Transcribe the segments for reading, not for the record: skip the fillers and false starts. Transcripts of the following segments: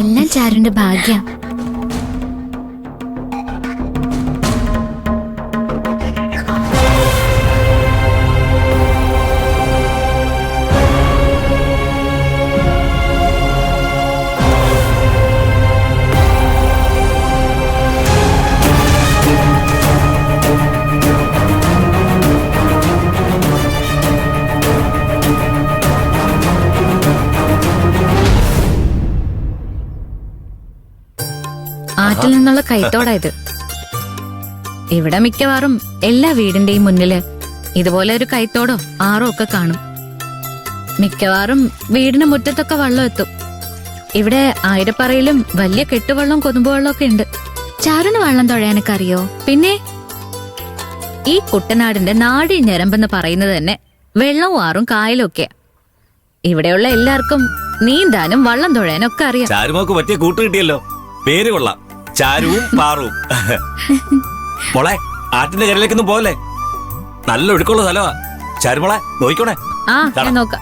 എല്ലാം ചാരുന്റെ ഭാഗ്യം. ആറ്റിൽ നിന്നുള്ള കൈത്തോടാ ഇത്. ഇവിടെ മിക്കവാറും എല്ലാ വീടിന്റെയും മുന്നില് ഇതുപോലെ ഒരു കൈത്തോടോ ആറോ ഒക്കെ കാണും. മിക്കവാറും വീടിന് മുറ്റത്തൊക്കെ വെള്ളം എത്തും. ഇവിടെ ആയിരപ്പറയിലും വലിയ കെട്ടുവെള്ളം കൊതുമ്പുവെള്ളം ഒക്കെ ഉണ്ട്. ചാരുന് വെള്ളം തുഴയാനൊക്കെ അറിയോ? പിന്നെ ഈ കുട്ടനാടിന്റെ നാടി ഞരമ്പെന്ന് പറയുന്നത് തന്നെ വെള്ളവും ആറും കായലും ഒക്കെ. ഇവിടെയുള്ള എല്ലാവർക്കും നീന്താനും വള്ളം തുഴയാനും ഒക്കെ അറിയാം. ചാരുമോക്ക് പറ്റിയ കൂട്ട് കിട്ടിയല്ലോ. പേര് കൊള്ളാം, ചാരുവും പാറുവും. മോളെ, ആറ്റിന്റെ കരയിലേക്കൊന്നും പോലെ. നല്ല ഒഴുക്കുള്ള സ്ഥലമാ. ചാരുമോളെ നോക്കിക്കോണേ. ആ, ഞാൻ നോക്കാം.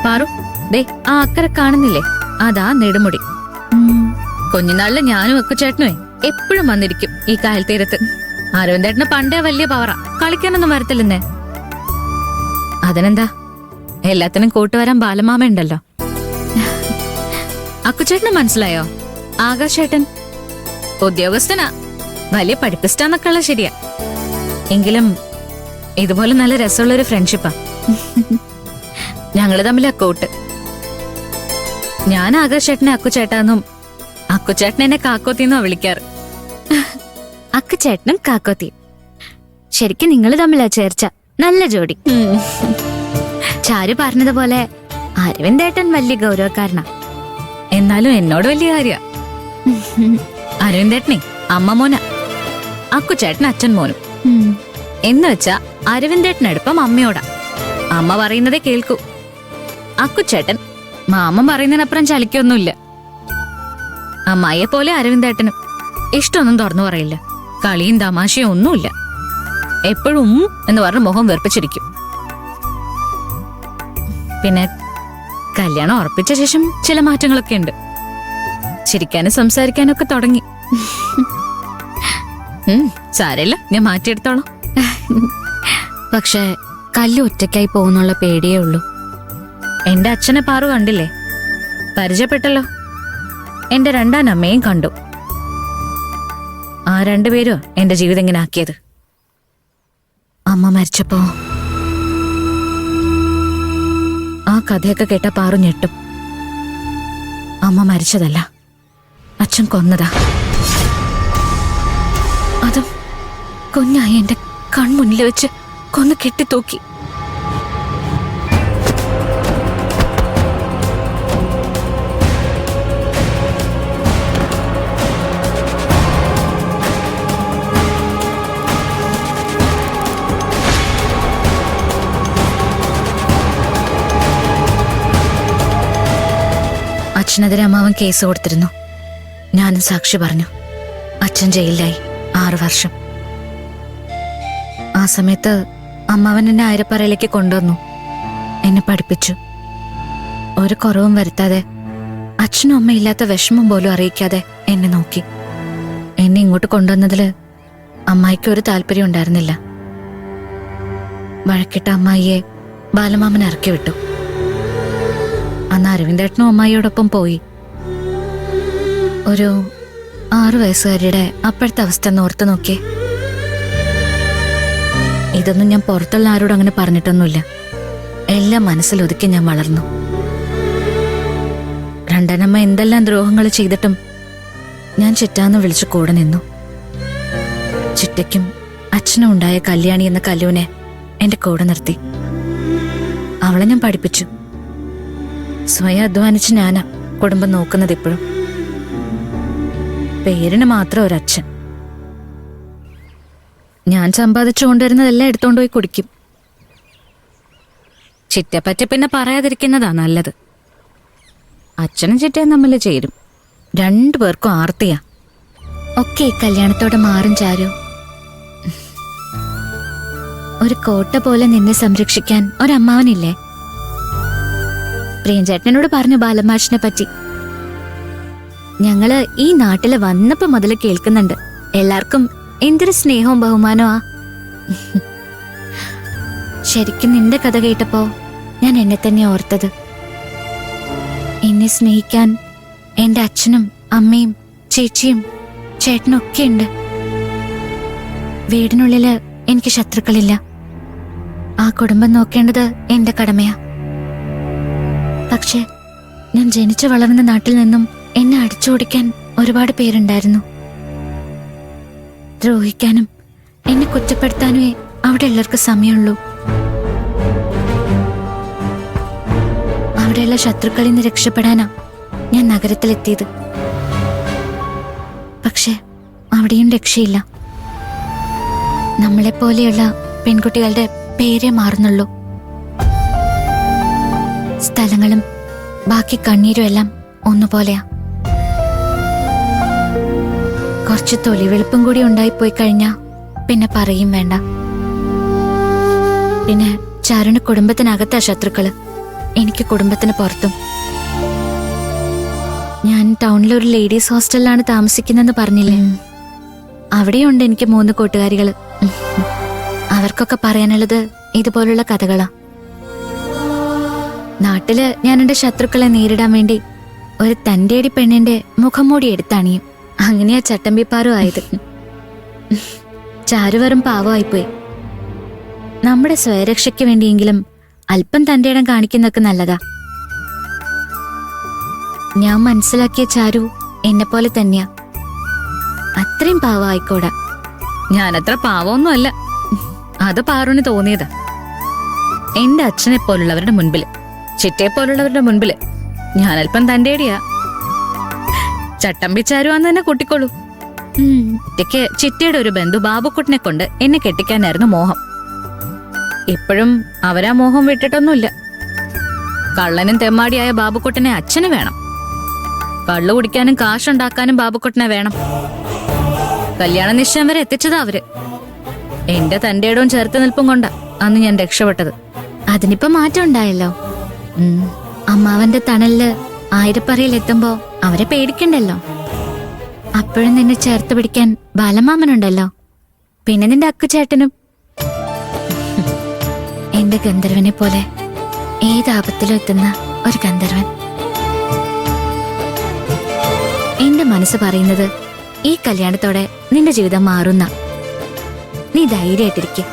പാറു, ദേ ആ അക്കരെ കാണുന്നില്ലേ? അതാ നെടുമുടി. കുഞ്ഞുനാളില് ഞാനും അക്കുചേട്ടനുമേ എപ്പോഴും വന്നിരിക്കും ഈ കായൽ തീരത്ത്. അരവിന്ദേട്ടന് പണ്ടേ വലിയ പവറാ, കളിക്കാനൊന്നും വരത്തില്ലെന്നേ. അതിനെന്താ, എല്ലാത്തിനും കൂട്ടുവരാൻ ബാലമാമ ഉണ്ടല്ലോ. അക്കുചേട്ടന് മനസ്സിലായോ? ആകാശേട്ടൻ ഉദ്യോഗസ്ഥനാ, വലിയ പഠിപ്പിസ്റ്റാന്നൊക്കെ ഉള്ള ശരിയാ. എങ്കിലും ഇതുപോലെ നല്ല രസമുള്ളൊരു ഫ്രണ്ട്ഷിപ്പാ ഞങ്ങള് തമ്മിലാ കൂട്ട്. ഞാൻ ആകാശേട്ടനെ അക്കുചേട്ടാന്നും അക്കുചേട്ടൻ എന്നെ കാക്കോത്തിന്നാ വിളിക്കാറ്. അക്കുചേട്ടനും കാക്കോത്തിയും ശരിക്കും നിങ്ങൾ തമ്മിലാ ചേർച്ച. നല്ല ജോഡി. ചാരു പറഞ്ഞതുപോലെ അരവിന്ദേട്ടൻ വലിയ ഗൗരവക്കാരനാ. എന്നാലും എന്നോട് വലിയ കാര്യ. അരവിന്ദേട്ടനെ അമ്മ മോന, അക്കുചേട്ടൻ അച്ഛൻ മോനും. എന്ന് വെച്ചാ അരവിന്ദേട്ടനടുപ്പം അമ്മയോടാ. അമ്മ പറയുന്നതേ കേൾക്കൂ. അക്കുചേട്ടൻ മാമൻ പറയുന്നതിനപ്പുറം ചലിക്കൊന്നുമില്ല. അമ്മായിയെ പോലെ അരവിന്ദേട്ടനും ഇഷ്ടമൊന്നും തുറന്നു പറയില്ല. കളിയും തമാശയും ഒന്നുമില്ല. എപ്പോഴും എന്ന് പറഞ്ഞ് മുഖം വെറുപ്പിച്ചിരിക്കും. പിന്നെ കല്യാണം ഉറപ്പിച്ച ശേഷം ചില മാറ്റങ്ങളൊക്കെ ഉണ്ട്. ചിരിക്കാനും സംസാരിക്കാനും ഒക്കെ തുടങ്ങി. സാരമില്ല, ഞാൻ മാറ്റിയെടുത്തോളാം. പക്ഷെ കല്ല് ഒറ്റയ്ക്കായി പോകുന്നുള്ള പേടിയേ ഉള്ളൂ. എന്റെ അച്ഛനെ പാറു കണ്ടില്ലേ? പരിചയപ്പെട്ടല്ലോ. എന്റെ രണ്ടാനമ്മയും കണ്ടു. ആ രണ്ടുപേരോ എന്റെ ജീവിതം ഇങ്ങനെ ആക്കിയത്. അമ്മ മരിച്ചപ്പോ ആ കഥയൊക്കെ കേട്ട പാറു ഞെട്ടും. അമ്മ മരിച്ചതല്ല, അച്ഛൻ കൊന്നതാ. അതും കുഞ്ഞായി എന്റെ കൺമുന്നിൽ വെച്ച് കൊന്ന് കെട്ടിത്തൂക്കി. അച്ഛനെതിരെ അമ്മാവൻ കേസ് കൊടുത്തിരുന്നു. ഞാനും സാക്ഷി പറഞ്ഞു. അച്ഛൻ ജയിലിലായി 6 വർഷം. ആ സമയത്ത് അമ്മാവൻ എന്നെ ആയിരപ്പറയിലേക്ക് കൊണ്ടുവന്നു. എന്നെ പഠിപ്പിച്ചു. ഒരു കുറവും വരുത്താതെ, അച്ഛനും അമ്മയില്ലാത്ത വിഷമം പോലും അറിയിക്കാതെ എന്നെ നോക്കി. എന്നെ ഇങ്ങോട്ട് കൊണ്ടുവന്നതില് അമ്മായിക്ക് ഒരു താല്പര്യം ഉണ്ടായിരുന്നില്ല. വഴക്കിട്ട അമ്മായിയെ ബാലമാമൻ ഇറക്കി വിട്ടു. അന്ന് അരവിന്ദേട്ടനും അമ്മായിയോടൊപ്പം പോയി. ഒരു 6 വയസ്സുകാരിയുടെ അപ്പോഴത്തെ അവസ്ഥ ഒന്ന് ഓർത്ത് നോക്കിയേ. ഇതൊന്നും ഞാൻ പുറത്തുള്ള ആരോടും അങ്ങനെ പറഞ്ഞിട്ടൊന്നുമില്ല. എല്ലാം മനസ്സിലൊതുക്കി ഞാൻ വളർന്നു. രണ്ടനമ്മ എന്തെല്ലാം ദ്രോഹങ്ങൾ ചെയ്തിട്ടും ഞാൻ ചിറ്റാന്ന് വിളിച്ചു കൂടെ നിന്നു. ചിറ്റയ്ക്കും അച്ഛനും ഉണ്ടായ കല്യാണി എന്ന കല്ലുവിനെ എന്റെ കൂടെ നിർത്തി. അവളെ ഞാൻ പഠിപ്പിച്ചു. സ്വയം അധ്വാനിച്ച് ഞാനാ കുടുംബം നോക്കുന്നത് ഇപ്പോഴും. പേരിന് മാത്രം ഒരച്ഛൻ. ഞാൻ സമ്പാദിച്ചു കൊണ്ടുവരുന്നതെല്ലാം എടുത്തോണ്ട് പോയി കുടിക്കും. ചിറ്റപ്പറ്റി പിന്നെ പറയാതിരിക്കുന്നതാ നല്ലത്. അച്ഛനും ചിറ്റയും തമ്മിൽ ചേരും. 2 പേർക്കും ആർത്തിയാ. ഒക്കെ കല്യാണത്തോടെ മാറും ചാരു. ഒരു കോട്ട പോലെ നിന്നെ സംരക്ഷിക്കാൻ ഒരമ്മാവനില്ലേ? പ്രിയൻചേട്ടനോട് പറഞ്ഞു ബാലമാഷിനെ പറ്റി. ഞങ്ങള് ഈ നാട്ടില് വന്നപ്പോ മുതല് കേൾക്കുന്നുണ്ട്. എല്ലാവർക്കും എന്തൊരു സ്നേഹവും ബഹുമാനമാ. ശരിക്കും നിന്റെ കഥ കേട്ടപ്പോ ഞാൻ എന്നെ തന്നെ ഓർത്തത്. എന്നെ സ്നേഹിക്കാൻ എന്റെ അച്ഛനും അമ്മയും ചേച്ചിയും ചേട്ടനും ഒക്കെ ഉണ്ട്. വീടിനുള്ളില് എനിക്ക് ശത്രുക്കളില്ല. ആ കുടുംബം നോക്കേണ്ടത് എന്റെ കടമയാ. പക്ഷെ ഞാൻ ജനിച്ചു വളർന്ന നാട്ടിൽ നിന്നും എന്നെ അടിച്ചോടിക്കാൻ ഒരുപാട് പേരുണ്ടായിരുന്നു. ദ്രോഹിക്കാനും എന്നെ കുറ്റപ്പെടുത്താനുമേ അവിടെ ഉള്ളവർക്ക് സമയമുള്ളൂ. അവിടെയുള്ള ശത്രുക്കളിൽ നിന്ന് രക്ഷപ്പെടാനാ ഞാൻ നഗരത്തിലെത്തിയത്. പക്ഷെ അവിടെയും രക്ഷയില്ല. നമ്മളെപ്പോലെയുള്ള പെൺകുട്ടികളുടെ പേരേ മാറുന്നുള്ളൂ. സ്ഥലങ്ങളും ബാക്കി കണ്ണീരും എല്ലാം ഒന്നുപോലെയാ. കുറച്ച് തൊലിവെളുപ്പും കൂടി ഉണ്ടായിപ്പോയി കഴിഞ്ഞാ പിന്നെ പറയും വേണ്ട. പിന്നെ ചാരുന് കുടുംബത്തിനകത്താ ശത്രുക്കള്, എനിക്ക് കുടുംബത്തിന് പുറത്തും. ഞാൻ ടൗണിലെ ഒരു ലേഡീസ് ഹോസ്റ്റലിലാണ് താമസിക്കുന്നെന്ന് പറഞ്ഞില്ലേ? അവിടെയുണ്ട് എനിക്ക് 3 കൂട്ടുകാരികള്. അവർക്കൊക്കെ പറയാനുള്ളത് ഇതുപോലുള്ള കഥകളാ. നാട്ടില് ഞാൻ എന്റെ ശത്രുക്കളെ നേരിടാൻ വേണ്ടി ഒരു തന്റേടി പെണ്ണിന്റെ മുഖംമൂടി എടുത്തണിയും. അങ്ങനെയാ ചട്ടമ്പിപ്പാറും ആയത്. ചാരു വെറും പാവമായിപ്പോയി. നമ്മുടെ സ്വയരക്ഷയ്ക്ക് വേണ്ടിയെങ്കിലും അല്പം തന്റെ ഇടം കാണിക്കുന്നൊക്കെ നല്ലതാ. ഞാൻ മനസ്സിലാക്കിയ ചാരു എന്നെ പോലെ തന്നെയാ. അത്രയും പാവമായിക്കോടാ. ഞാനത്ര പാവമൊന്നും അല്ല. അത് പാറുവിന് തോന്നിയതാ. എന്റെ അച്ഛനെ പോലുള്ളവരുടെ മുൻപില്, ചിറ്റയെ പോലുള്ളവരുടെ മുൻപില് ഞാൻ അല്പം തന്റേടിയാ. ചട്ടമ്പിച്ചാരുവാന്ന് തന്നെ കൂട്ടിക്കോളൂ. ചിറ്റയ്ക്ക് ചിറ്റയുടെ ഒരു ബന്ധു ബാബുക്കുട്ടിനെ കൊണ്ട് എന്നെ കെട്ടിക്കാനായിരുന്നു മോഹം. ഇപ്പോഴും അവരാ മോഹം വിട്ടിട്ടൊന്നുമില്ല. കള്ളനും തെമ്മാടിയായ ബാബുക്കുട്ടനെ അച്ഛന് വേണം. കള്ളു കുടിക്കാനും കാശുണ്ടാക്കാനും ബാബുക്കുട്ടനെ വേണം. കല്യാണ നിശ്ചയം വരെ എത്തിച്ചതാ അവര്. എന്റെ തന്റെ ഇടവും ചേർത്ത് നിൽപ്പും കൊണ്ടാ അന്ന് ഞാൻ രക്ഷപ്പെട്ടത്. അതിനിപ്പോ മാറ്റം ഉണ്ടായല്ലോ. അമ്മാവന്റെ തണലില് ആയിരപ്പറയിൽ എത്തുമ്പോ അവരെ പേടിക്കണ്ടല്ലോ. അപ്പോഴും നിന്നെ ചേർത്ത് പിടിക്കാൻ ബാലമാമനുണ്ടല്ലോ. പിന്നെ നിന്റെ അക്കുചേട്ടനും. എന്റെ ഗന്ധർവനെ പോലെ ഏതാപത്തിലും എത്തുന്ന ഒരു ഗന്ധർവൻ. എന്റെ മനസ്സ് പറയുന്നത് ഈ കല്യാണത്തോടെ നിന്റെ ജീവിതം മാറുന്ന. നീ ധൈര്യമായിട്ടിരിക്കും.